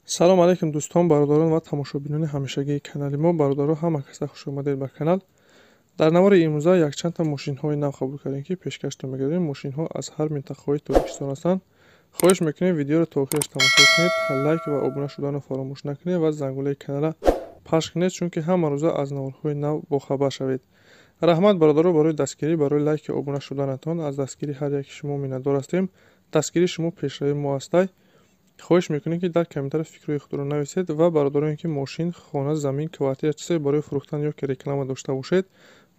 салом алейкум дӯстон, бародарон ва тамошобинони ҳамешагии канали мо. Бародаро ҳама каса хушомадед ба канал. Дар навори имрӯза якчандта мошинҳои нав қабул кардем, ки пешкаштон мегардем. Мошинҳо аз ҳар минтақаҳои Тоҷикистон ҳастанд. хоҳиш мекунем видеоро то охираш тамошо кунед, лайк ва обуна шуданро фаромӯш накунед ва зангулаи канала пахш кунед, чунки ҳама рӯза аз наворҳои нав бохабар шавед. раҳмат бародаро барои дастгирӣ, барои лайки обуна шуданатон. аз дастгири ҳар яки шумо миннатдор ҳастем. дастгирии шумо пешравии мо ҳастай. хоҳиш мекунем ки дар комментариё фикрҳои худро нависед ва бародароне ки мошин, хона, замин, квартира чизае барои фурӯхтан ё ки реклама дошта бошед,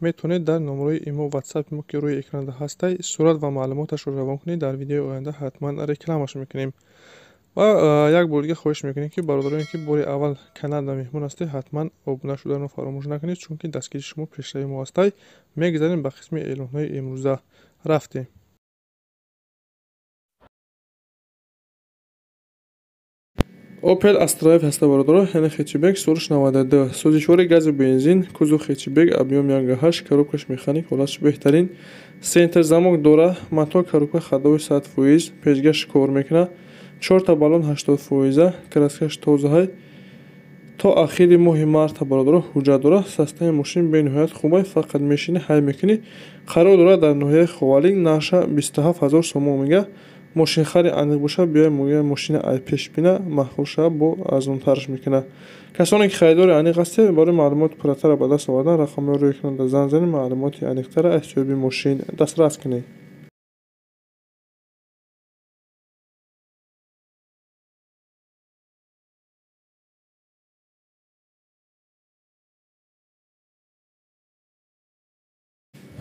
метавонед дар номерои имо ватсапи мо ки рӯи экрана ҳастай сурат ва маълумоташро равон кунед. дар видеои оянда ҳатман рекламаш мекунем. ва як бор дига хоҳиш мекунем ки бародароне ки бори аввал каналда меҳмон ҳастед, ҳатман обуна шуданро фаромӯш накунед, чунки дастгири шумо пешравии мо ҳастай. мегузарем ба қисми эълонҳои имрӯза. рафтем. Opel Astra ҳаста бародаро, яъне хетчбек суриш 92, сӯзишвори газу бензин, кузов хетчбек, объем 1.8, коробкаш механик, ҳолаташ беҳтарин, сентр замок дора, мотор коробка ходовой 100%, пешгаш кор мекуна, 4 та баллон 80%, краскаш тозаҳай. то ахири моҳи марта бародаро ҳуҷҷат дора. состояние мошин бениҳоят хубай, фақат мешини ҳай мекунӣ. қарор дора дар ноҳияи Ховалин, нарша 27 000 сомон мега. мошинхари аниқ боша биёй моя мошина ай пеш бина, маҳқул шава бо арзонтараш мекуна. касоне ки харидори аниқ ҳастед, барои маълумоти пурратара ба даст овардан рақамҳои рӯи экран дар занг занед, маълумоти аниқтара аз соҳиби мошин дастрас кунед.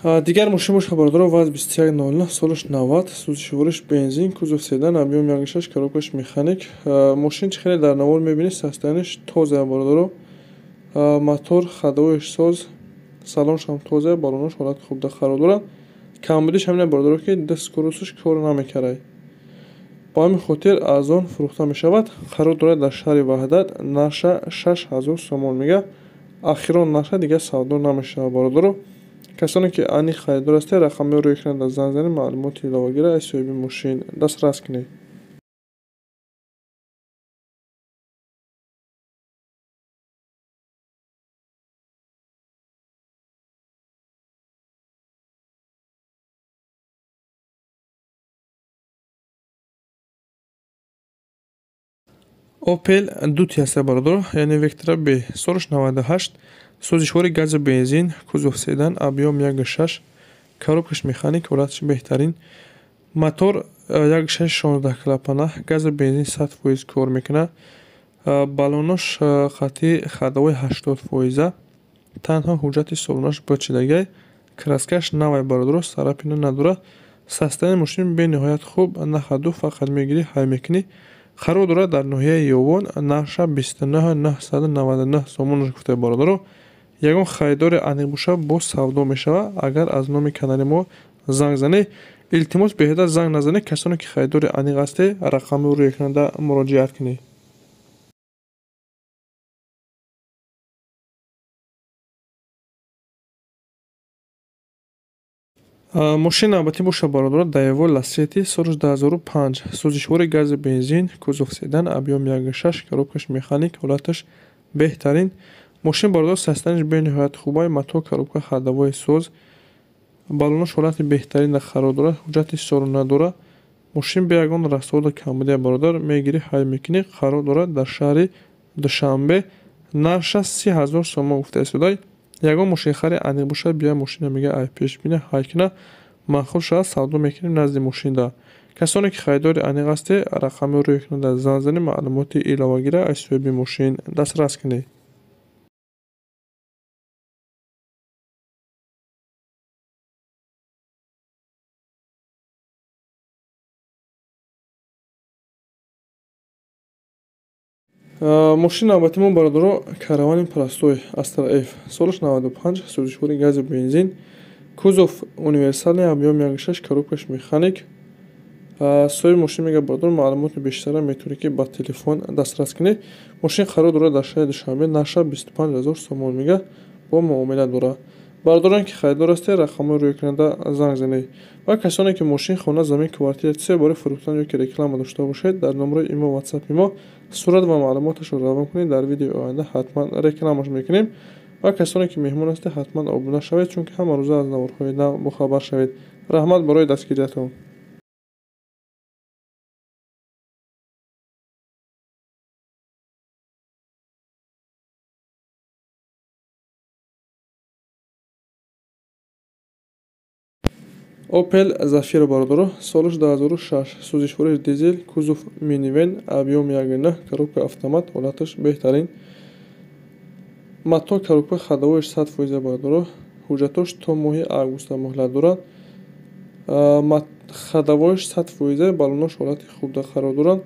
дигар мошин боша бародаро ВАЗ 2100, солиш 90, сӯзишвориш бензин, кузов седан, объем 1.6, коробкаш механик. мошин чӣ хеле дар навор мебинед, состояниш тоза бародаро. мотор ходовоиш соз, салонш ҳам тоза, баллонош ҳолати хубда қарор дорад. камбудиш ҳамина бародаро ки дист кросиш кор намекарад. ба ҳамин хотир арзон фурӯхта мешавад. қарор дорад дар шаҳри ваҳдат, нарша 6000 сомон мега. ахирон нарша дигар савдо намешавад бародаро. касоне ки аниқ харидор ҳастед, рақамҳои рӯи экран дар занг занед, маълумоти иловагира аз соҳиби мошин дастрас кунед. Opel Duty ҳаста бародаро, яъне Vectra B, солиш 98, сӯзишвори газу бензин, кузов седан, объем 1.6, коробкаш механик, ҳолаташ беҳтарин, мотор 1.6 клапана, газу бензин 100% кор мекуна, баллонош хати ходовой 80%, танҳо ҳуҷҷати солонаш бочидагай, краскаш навай бародаро, сарапина надора. состояние мошин бениҳоят хуб, нахаду фақат мегирӣ ҳай мекунӣ. қарор дорад дар ноҳияи ёвон, нарша 29 999 сомонаш гуфта бародаро. ягон харидори аниқ боша бо савдо мешавад. агар аз номи канали мо занг занед, илтимос беҳтар занг назанед. касоне ки харидори аниқ ҳастед, рақами рӯи экрана муроҷиат кунед. мошин навбатӣ боша бародаро, Daewoo Lacetti, солиш 2005, сӯзишвори газу бензин, кузов седан, объем 1.6, коробкаш механик, ҳолаташ беҳтарин. мошин бародаро состояниш бениҳоят хубай, мотор коробка ходовои соз, баллонош ҳолати беҳтарина қарор дорад, ҳуҷҷати солон надора. мошин бе ягон расода камбудия бародар, мегирӣ ҳай мекунӣ. қарор дорад дар шаҳри Душанбе, нарша 30 000 сомон гуфта истодай. ягон мошинхари аниқ боша биёй мошина мега ай пеш бина, ҳай куна, маъқул шавад, савдо мекунем назди мошинда. касоне ки харидори аниқ ҳастед, рақами рӯи экран дар занг занед, маълумоти иловагира аз соҳиби мошин дастрас кунед. мошин навбати мо бародаро, каравани простой Astra F, солиш 95, сӯзишвори газу бензин, кузов универсалный, объем 1.6, коробкаш механик. соҳиби мошин мега бародаро, маълумоти бештара метавонед ки ба телефон дастрас кунед. мошин қарор дорад дар шаҳри Душанбе, нарша 25 000 сомон мега, бо муомила дора. бародароне ки харидор ҳастед, рақамҳои рӯйкунанда занг занед. ва касоне ки мошин, хона, замин, квартира чизе бори фурӯхтан ё ки реклама дошта бошед, дар номерои имо, ватсапи мо сурат ва маълумоташро равон кунед. Дар видеои оянда ҳатман рекламаш мекунем. ва касоне ки меҳмон ҳастед, ҳатман обуна шавед, чунки ҳама рӯза аз наворҳои нав бохабар шавед. раҳмат барои дастгириятон. Opel Zafira бародаро, солиш 2006, сӯзишвориш дизел, кузов минивен, объем 1.9, коробка автомат, ҳолаташ беҳтарин. матоъ коробка ходовоиш 100% бародаро, ҳуҷҷатош то моҳи август моҳлат дорад. ходовоиш 100%, балонош ҳолати хуб қарор дорад.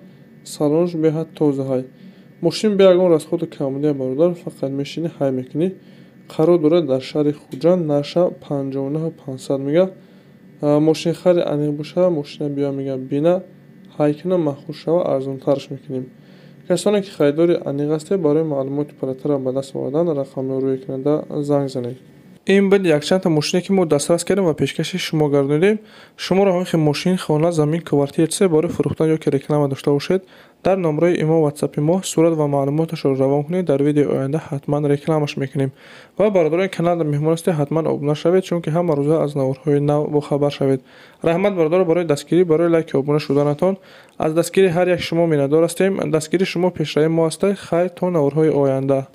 салонош беҳад тоза ҳай. мошин бе ягон расходу камолия бародар, фақат мешини ҳай мекунӣ. қарор дорад дар шаҳри хуҷанд, наша 59500 мега. мошин хари аниқ боша, мошина биё мега бина, ҳайкина махур шава, арзонтараш мекунем. касоне ки харидори аниқ ҳастед, барои маълумоти пурратарро ба даст овардан рақамҳои рӯйкунанда занг занед. ин буд якчанд та мошине ки мо дастрас кардем ва пешкаши шумо гардонидем. шуморо ҳамихи мошин, хона, замин, квартира чизе бори фурӯхтан ё ки реклама дошта бошед, дар номерои имо, ватсапи мо сурат ва маълумоташро равон кунед. дар видеои оянда ҳатман рекламаш мекунем. ва бародарони каналда меҳмон ҳастед, ҳатман обуна шавед, чунки ҳама рӯза аз наворҳои нав бохабар шавед. раҳмат бародаро барои дастгирӣ, барои лайки обуна шуданатон. аз дастгири ҳар як шумо миннатдор ҳастем. дастгири шумо пешраи мо аст. хайр то наворҳои оянда.